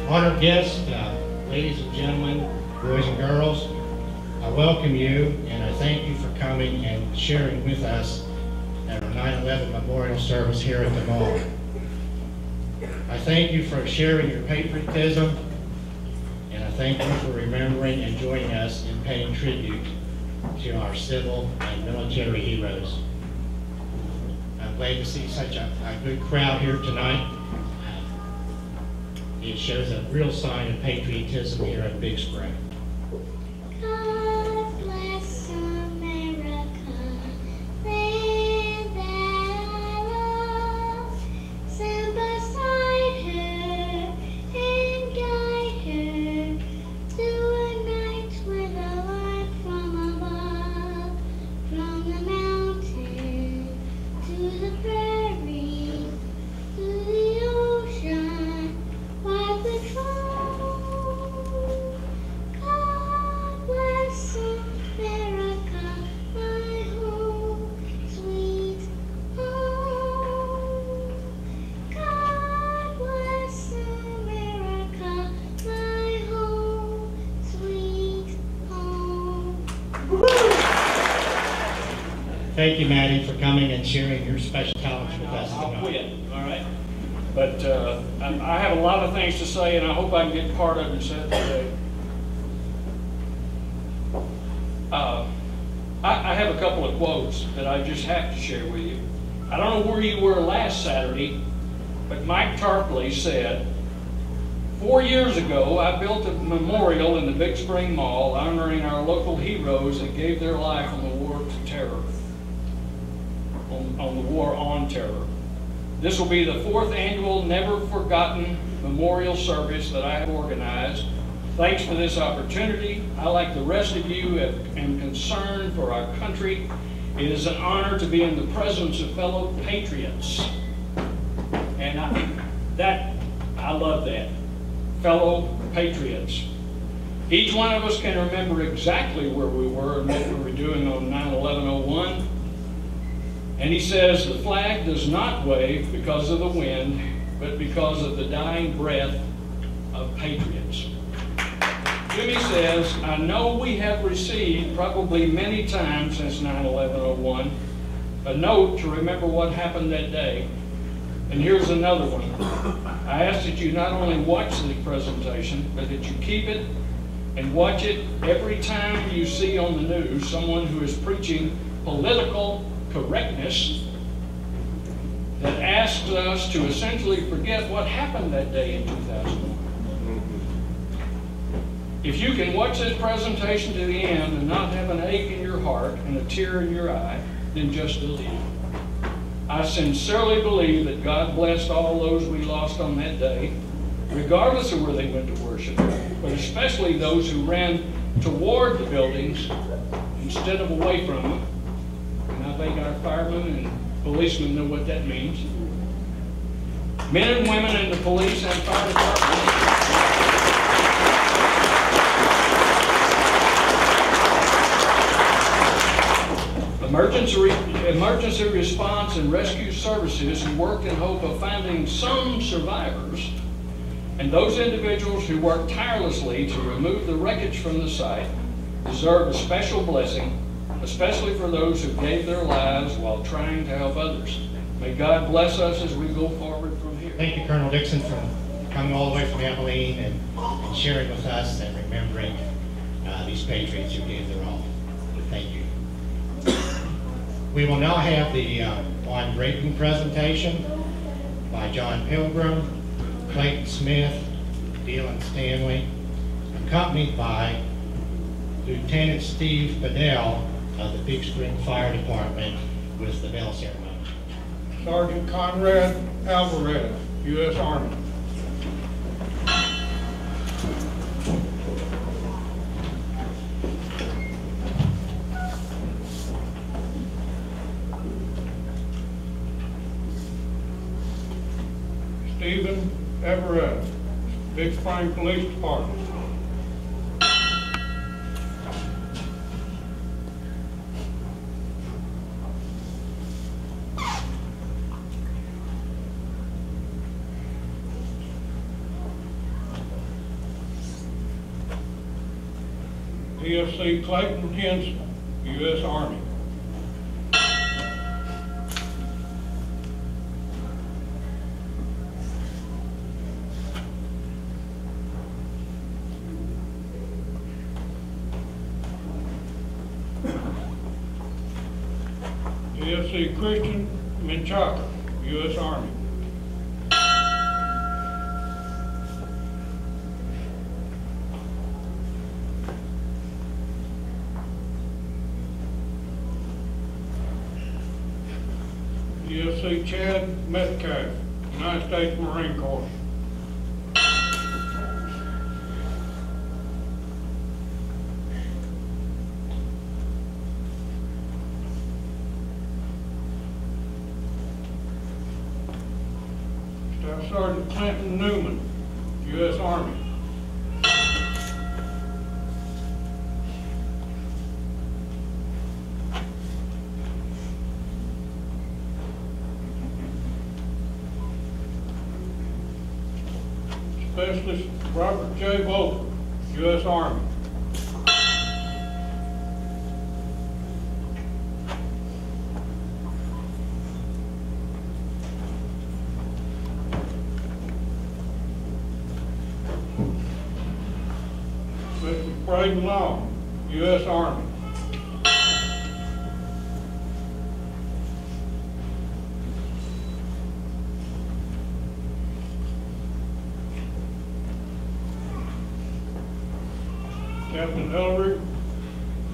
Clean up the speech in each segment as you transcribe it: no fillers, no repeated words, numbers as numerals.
Honored guests, ladies and gentlemen, boys and girls, I welcome you and I thank you for coming and sharing with us at our 9/11 memorial service here at the mall. I thank you for sharing your patriotism, and I thank you for remembering and joining us in paying tribute to our civil and military heroes. I'm glad to see such a good crowd here tonight. It shows a real sign of patriotism here at Big Spring. God bless America, land that I love. Stand beside her and guide her through a night with a light from above. From the mountain to the prairie, to the ocean, wipe the throne. God bless America, my home, sweet home. God bless America, my home, sweet home. Thank you, Maddie, for coming and sharing your special talents with us I'll tonight. quit, all right? But I have a lot of things to say, and I hope I can get part of it said today. I have a couple of quotes that I just have to share with you. I don't know where you were last Saturday, but Mike Tarpley said, 4 years ago, I built a memorial in the Big Spring Mall honoring our local heroes that gave their life on the war to terror, on the war on terror. This will be the 4th annual Never Forgotten Memorial Service that I have organized. Thanks for this opportunity. I, like the rest of you, am concerned for our country. It is an honor to be in the presence of fellow patriots. And I love that. Fellow patriots. Each one of us can remember exactly where we were and what we were doing on 9/11/01. And he says, the flag does not wave because of the wind, but because of the dying breath of patriots. Jimmy says, I know we have received probably many times since 9/11/01 a note to remember what happened that day. And here's another one. I ask that you not only watch the presentation, but that you keep it and watch it every time you see on the news someone who is preaching political correctness that asks us to essentially forget what happened that day in 2001. If you can watch this presentation to the end and not have an ache in your heart and a tear in your eye, then just delete it. I sincerely believe that God blessed all those we lost on that day, regardless of where they went to worship, but especially those who ran toward the buildings instead of away from them. And I think our firemen and policemen know what that means. Men and women in the police and fire departments. Emergency response and rescue services who worked in hope of finding some survivors, and those individuals who worked tirelessly to remove the wreckage from the site deserve a special blessing, especially for those who gave their lives while trying to help others. May God bless us as we go forward from here. Thank you, Colonel Dixon, for coming all the way from Abilene and sharing with us and remembering these patriots who gave their all. Thank you. We will now have the wine draping presentation by John Pilgrim, Clayton Smith, Dylan Stanley, accompanied by Lieutenant Steve Fidel of the Big Spring Fire Department with the bell ceremony. Sergeant Conrad Alvarez, U.S. Army. Stephen Everett, Big Spring Police Department. PFC Clayton Henson, U.S. Army. PFC Christian Menchaca, U.S. Army. PFC Chad Metcalf, United States Marine Corps. Staff Sergeant Clinton Newman, U.S. Army. Specialist Robert J. Volker, U.S. Army. Specialist Braden Long, U.S. Army. Captain Ellery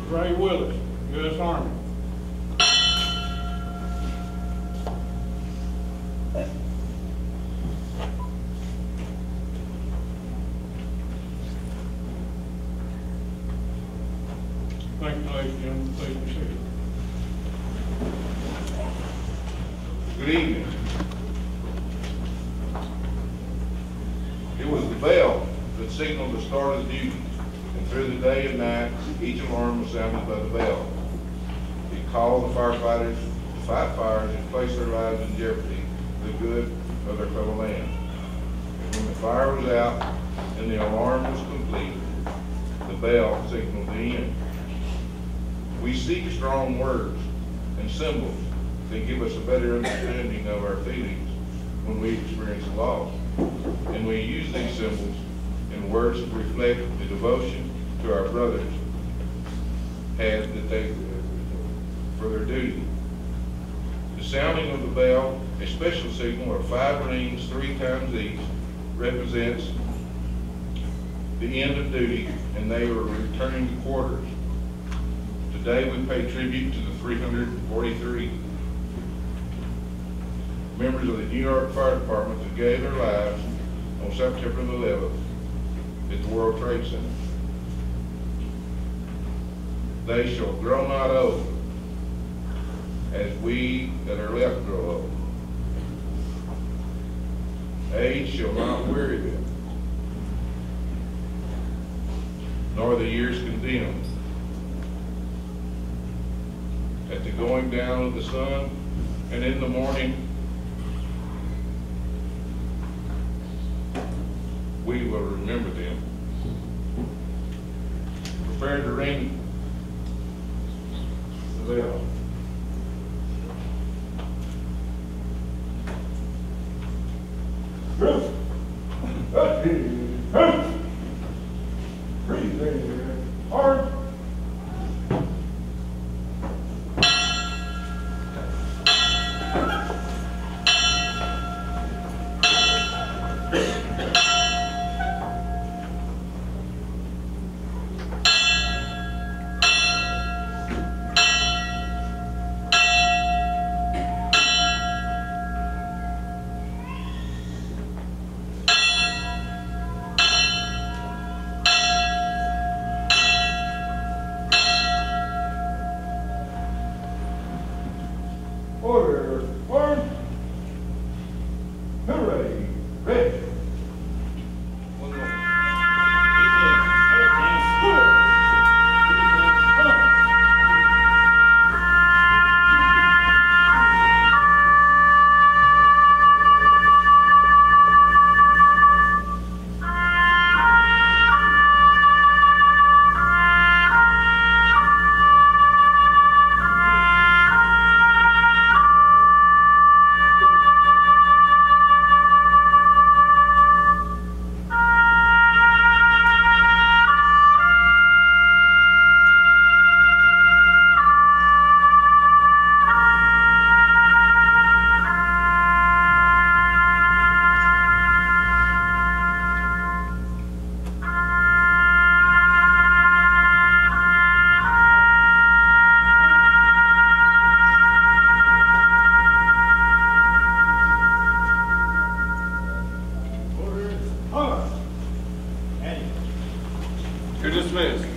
Ray Willis, U.S. Army. Thank you, ladies and gentlemen. Please be seated. Good evening. It was the bell that signaled the start of the duty, and through the day and night, each alarm was sounded by the bell. It called the firefighters to fight fires and place their lives in jeopardy for the good of their fellow man. And when the fire was out and the alarm was complete, the bell signaled the end. We seek strong words and symbols that give us a better understanding of our feelings when we experience loss. And we use these symbols and words that reflect the devotion to our brothers had that they for their duty. The sounding of the bell, a special signal of 5 rings 3 times each, represents the end of duty, and they were returning to quarters. Today we pay tribute to the 343 members of the New York Fire Department that gave their lives on September the 11th at the World Trade Center. They shall grow not old, as we that are left grow old. Age shall not weary them, nor the years condemn. At the going down of the sun, and in the morning, we will remember them. Prepare to ring the bell. Hard. dismissed.